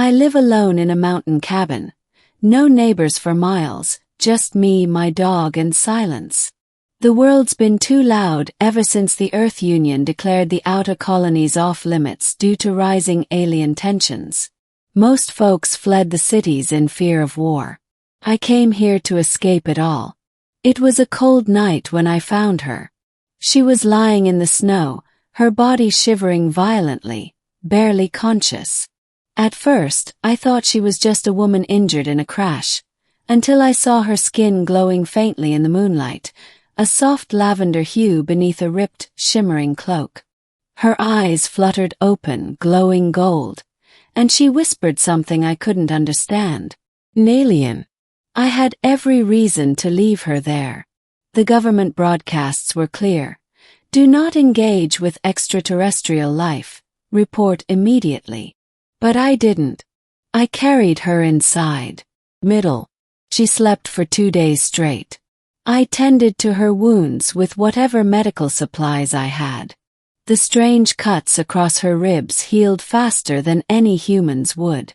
I live alone in a mountain cabin. No neighbors for miles, just me, my dog, and silence. The world's been too loud ever since the Earth Union declared the outer colonies off limits due to rising alien tensions. Most folks fled the cities in fear of war. I came here to escape it all. It was a cold night when I found her. She was lying in the snow, her body shivering violently, barely conscious. At first, I thought she was just a woman injured in a crash, until I saw her skin glowing faintly in the moonlight, a soft lavender hue beneath a ripped, shimmering cloak. Her eyes fluttered open, glowing gold, and she whispered something I couldn't understand. An alien. I had every reason to leave her there. The government broadcasts were clear. Do not engage with extraterrestrial life. Report immediately. But I didn't. I carried her inside. Middle. She slept for 2 days straight. I tended to her wounds with whatever medical supplies I had. The strange cuts across her ribs healed faster than any humans would.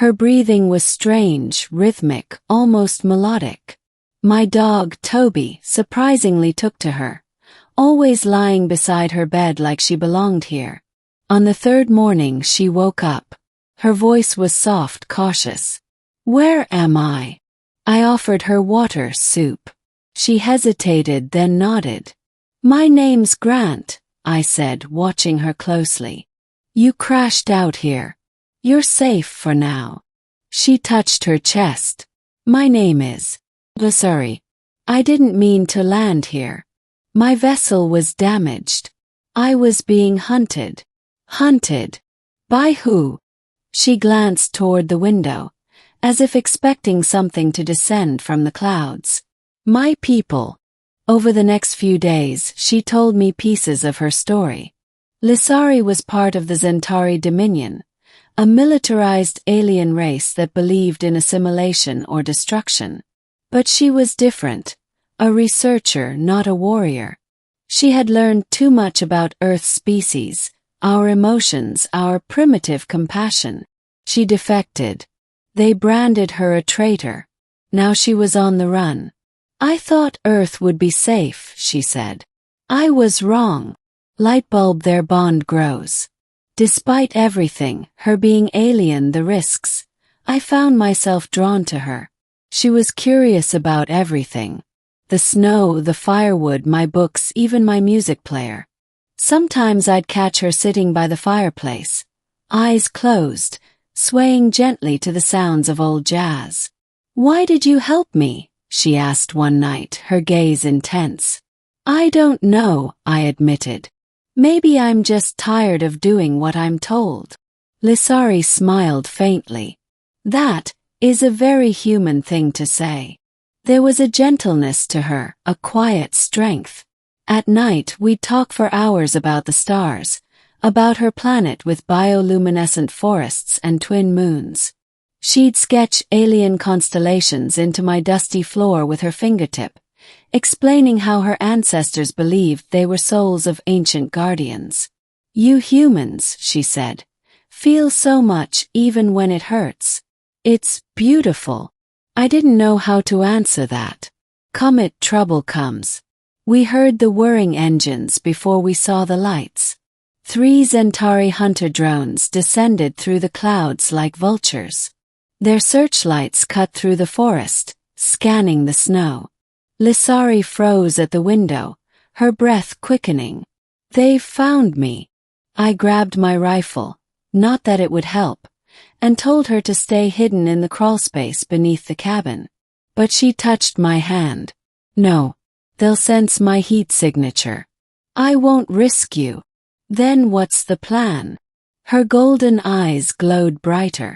Her breathing was strange, rhythmic, almost melodic. My dog, Toby, surprisingly took to her, always lying beside her bed like she belonged here. On the 3rd morning she woke up. Her voice was soft, cautious. "Where am I?" I offered her water, soup. She hesitated, then nodded. "My name's Grant," I said, watching her closely. "You crashed out here. You're safe for now." She touched her chest. "My name is Sorry. I didn't mean to land here. My vessel was damaged. I was being hunted." "Hunted? By who?" She glanced toward the window, as if expecting something to descend from the clouds. "My people." Over the next few days, she told me pieces of her story. Lisari was part of the Zentari Dominion, a militarized alien race that believed in assimilation or destruction. But she was different, a researcher, not a warrior. She had learned too much about Earth's species, our emotions, our primitive compassion. She defected. They branded her a traitor. Now she was on the run. "I thought Earth would be safe," she said. "I was wrong." Lightbulb, their bond grows. Despite everything, her being alien, the risks, I found myself drawn to her. She was curious about everything. The snow, the firewood, my books, even my music player. Sometimes I'd catch her sitting by the fireplace, eyes closed, swaying gently to the sounds of old jazz. "Why did you help me?" she asked one night, her gaze intense. "I don't know," I admitted. "Maybe I'm just tired of doing what I'm told." Lisari smiled faintly. "That is a very human thing to say." There was a gentleness to her, a quiet strength. At night we'd talk for hours about the stars, about her planet with bioluminescent forests and twin moons. She'd sketch alien constellations into my dusty floor with her fingertip, explaining how her ancestors believed they were souls of ancient guardians. "You humans," she said, "feel so much even when it hurts. It's beautiful." I didn't know how to answer that. Comet trouble comes. We heard the whirring engines before we saw the lights. 3 Zentari hunter drones descended through the clouds like vultures. Their searchlights cut through the forest, scanning the snow. Lisari froze at the window, her breath quickening. "They've found me." I grabbed my rifle, not that it would help, and told her to stay hidden in the crawlspace beneath the cabin. But she touched my hand. "No, they'll sense my heat signature. I won't risk you." "Then what's the plan?" Her golden eyes glowed brighter.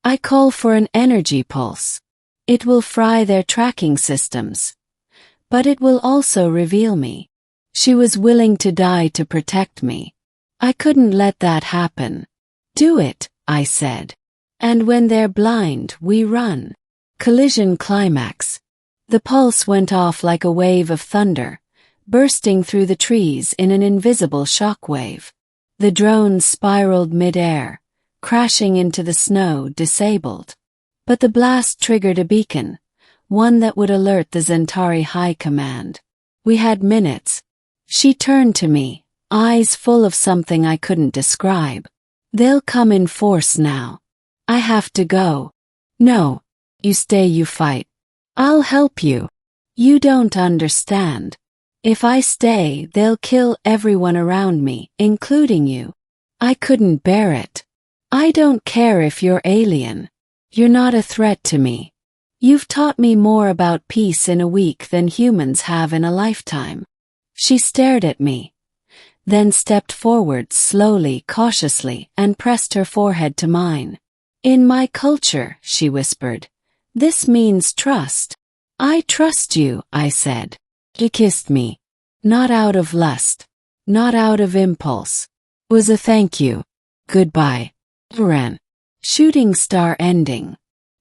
"I call for an energy pulse. It will fry their tracking systems. But it will also reveal me." She was willing to die to protect me. I couldn't let that happen. "Do it," I said. "And when they're blind, we run." Collision climax. The pulse went off like a wave of thunder, bursting through the trees in an invisible shockwave. The drones spiraled mid-air, crashing into the snow, disabled. But the blast triggered a beacon, one that would alert the Zentari High Command. We had minutes. She turned to me, eyes full of something I couldn't describe. They'll come in force now. I have to go. No. You stay, you fight. I'll help you. You don't understand. If I stay, they'll kill everyone around me, including you. I couldn't bear it. I don't care if you're alien. You're not a threat to me. You've taught me more about peace in a week than humans have in a lifetime. She stared at me, then stepped forward slowly, cautiously, and pressed her forehead to mine. In my culture, she whispered, this means trust. I trust you, I said. He kissed me. Not out of lust. Not out of impulse. Was a thank you. Goodbye. Ran. Shooting star ending.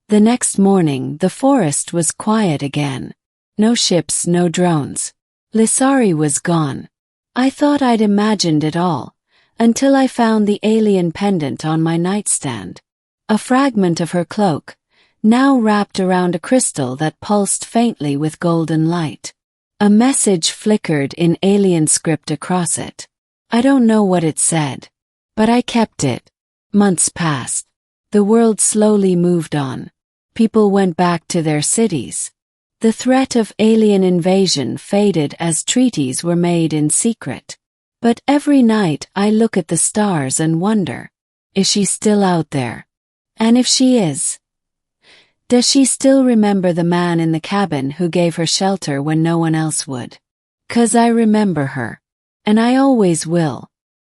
The next morning, the forest was quiet again. No ships, no drones. Lissari was gone. I thought I'd imagined it all, until I found the alien pendant on my nightstand. A fragment of her cloak, now wrapped around a crystal that pulsed faintly with golden light. A message flickered in alien script across it. I don't know what it said, but I kept it. Months passed. The world slowly moved on. People went back to their cities. The threat of alien invasion faded as treaties were made in secret. But every night I look at the stars and wonder, is she still out there? And if she is, does she still remember the man in the cabin who gave her shelter when no one else would? 'Cause I remember her. And I always will.